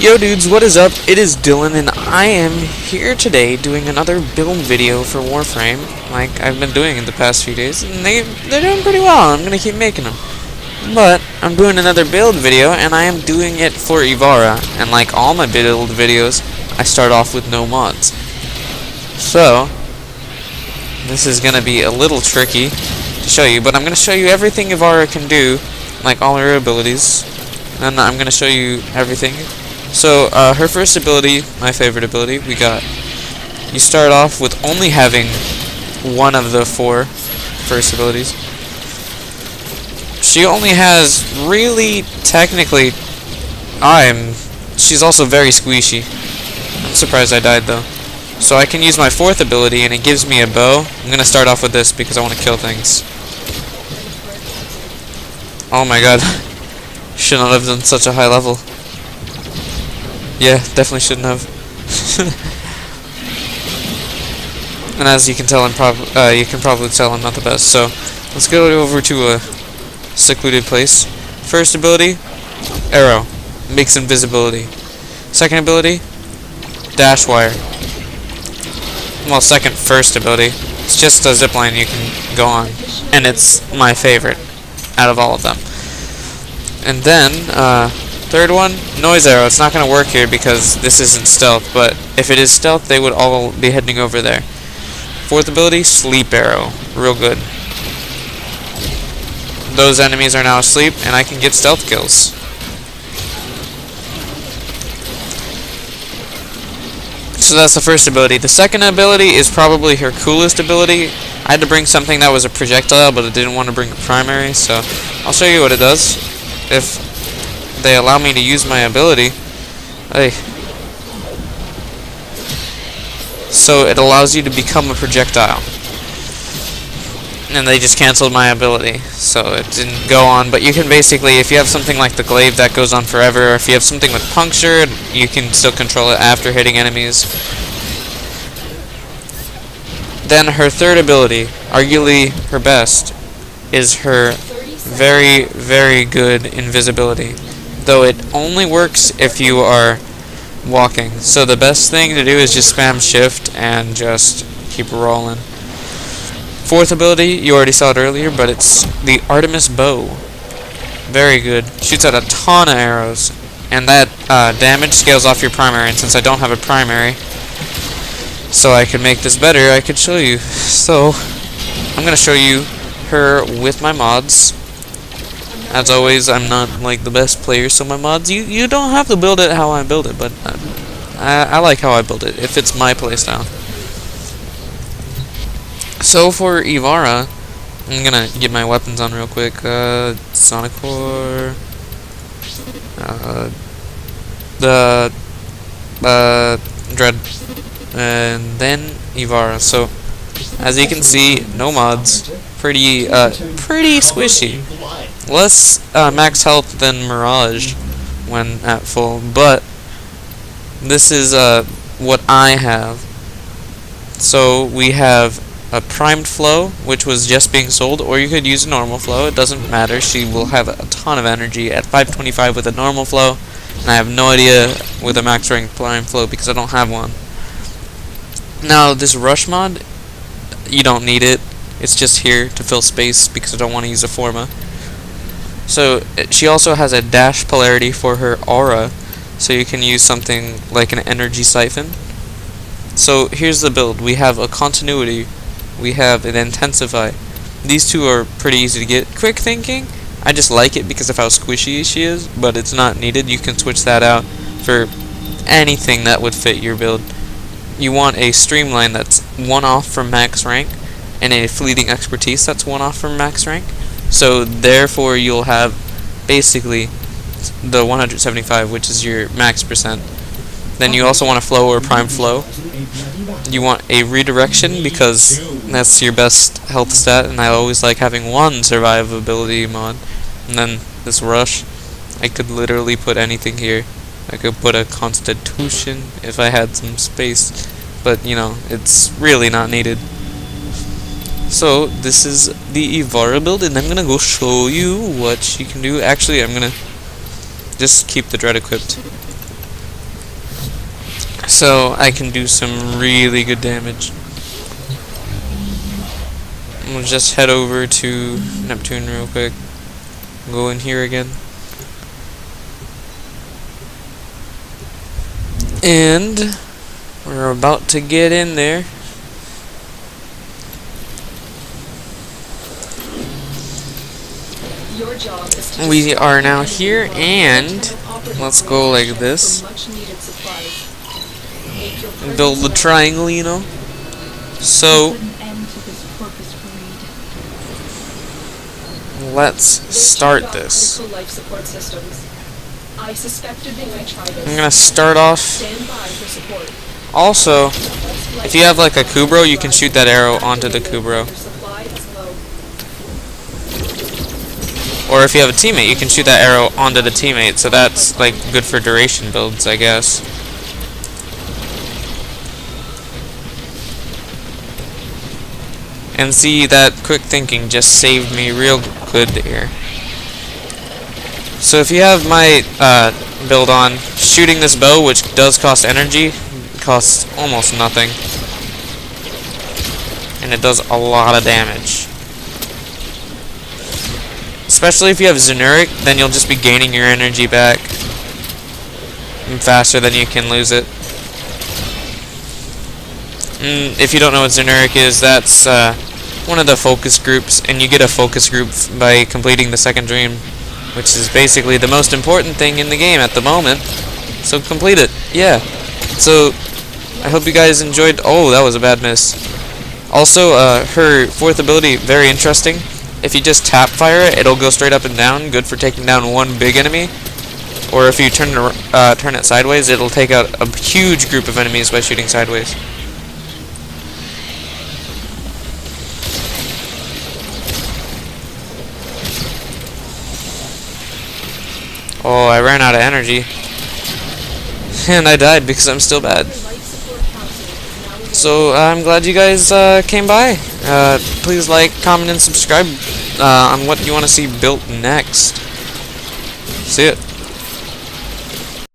Yo dudes, what is up? It is Dylan and I am here today doing another build video for Warframe like I've been doing in the past few days, and they're doing pretty well. I'm gonna keep making them. But I'm doing another build video and I am doing it for Ivara, and like all my build videos, I start off with no mods. So this is gonna be a little tricky to show you, but I'm gonna show you everything Ivara can do, like all her abilities, and I'm gonna show you everything. So, her first ability, my favorite ability, you start off with only having one of the four first abilities. She only has, really, technically, she's also very squishy. I'm surprised I died, though. So I can use my fourth ability, and it gives me a bow. I'm gonna start off with this, because I want to kill things. Oh my god. Should not have done such a high level. Yeah, definitely shouldn't have. And as you can tell, you can probably tell I'm not the best. So let's go over to a secluded place. First ability, arrow, makes invisibility. Second ability, dash wire. Well, first ability, it's just a zipline you can go on, and it's my favorite out of all of them. And then third one, noise arrow. It's not going to work here because this isn't stealth, but if it is stealth, they would all be heading over there. Fourth ability, sleep arrow. Real good. Those enemies are now asleep, and I can get stealth kills. So that's the first ability. The second ability is probably her coolest ability. I had to bring something that was a projectile, but I didn't want to bring a primary, so I'll show you what it does. If they allow me to use my ability. Hey. So it allows you to become a projectile. And they just canceled my ability, so it didn't go on. But you can basically, if you have something like the glaive that goes on forever, or if you have something with puncture, you can still control it after hitting enemies. Then her third ability, arguably her best, is her very, very good invisibility. Though it only works if you are walking. So the best thing to do is just spam shift and just keep rolling. Fourth ability, you already saw it earlier, but it's the Artemis bow. Very good. Shoots out a ton of arrows. And that damage scales off your primary. And since I don't have a primary, so I could make this better, I could show you. So I'm going to show you her with my mods. As always, I'm not like the best player, so my mods, you don't have to build it how I build it, but I like how I build it, if it's my playstyle. So for Ivara, I'm gonna get my weapons on real quick. Sonic Core, the Dread, and then Ivara. So as you can see, no mods, pretty squishy. Less max health than Mirage when at full, but this is what I have. So we have a primed flow, which was just being sold, or you could use a normal flow. It doesn't matter. She will have a ton of energy at 525 with a normal flow, and I have no idea with a max rank primed flow because I don't have one. Now this rush mod, you don't need it. It's just here to fill space because I don't want to use a forma. So she also has a dash polarity for her aura, so you can use something like an energy siphon. So here's the build. We have a continuity, we have an intensify. These two are pretty easy to get. Quick thinking, I just like it because of how squishy she is, but it's not needed. You can switch that out for anything that would fit your build. You want a streamline that's one off from max rank, and a fleeting expertise that's one off from max rank. So therefore you'll have basically the 175, which is your max percent. Then you also want a flow or prime flow. You want a redirection because that's your best health stat, and I always like having one survivability mod. And then this rush, I could literally put anything here. I could put a constitution if I had some space, but you know, it's really not needed. So this is the Ivara build, and I'm gonna go show you what she can do. Actually, I'm gonna just keep the dread equipped. so I can do some really good damage. We'll just head over to Neptune real quick. Go in here again. And we're about to get in there. We are now here, and let's go like this. Build the triangle, you know. So let's start this. I'm gonna start off. Also, if you have like a Kubro, you can shoot that arrow onto the Kubro. Or if you have a teammate, you can shoot that arrow onto the teammate. So that's like good for duration builds, I guess. And see, that quick thinking just saved me real good here. So if you have my build on, shooting this bow, which does cost energy, costs almost nothing. And it does a lot of damage. Especially if you have Zenuric, then you'll just be gaining your energy back faster than you can lose it. If you don't know what Zenuric is, that's one of the focus groups, and you get a focus group by completing the second dream, which is basically the most important thing in the game at the moment. So complete it, yeah. So I hope you guys enjoyed. Oh, that was a bad miss. Also, her fourth ability, very interesting. If you just tap fire it, it'll go straight up and down, good for taking down one big enemy. Or if you turn it sideways, it'll take out a huge group of enemies by shooting sideways. Oh, I ran out of energy. And I died because I'm still bad. So I'm glad you guys came by. Please like, comment, and subscribe on what you want to see built next. See ya.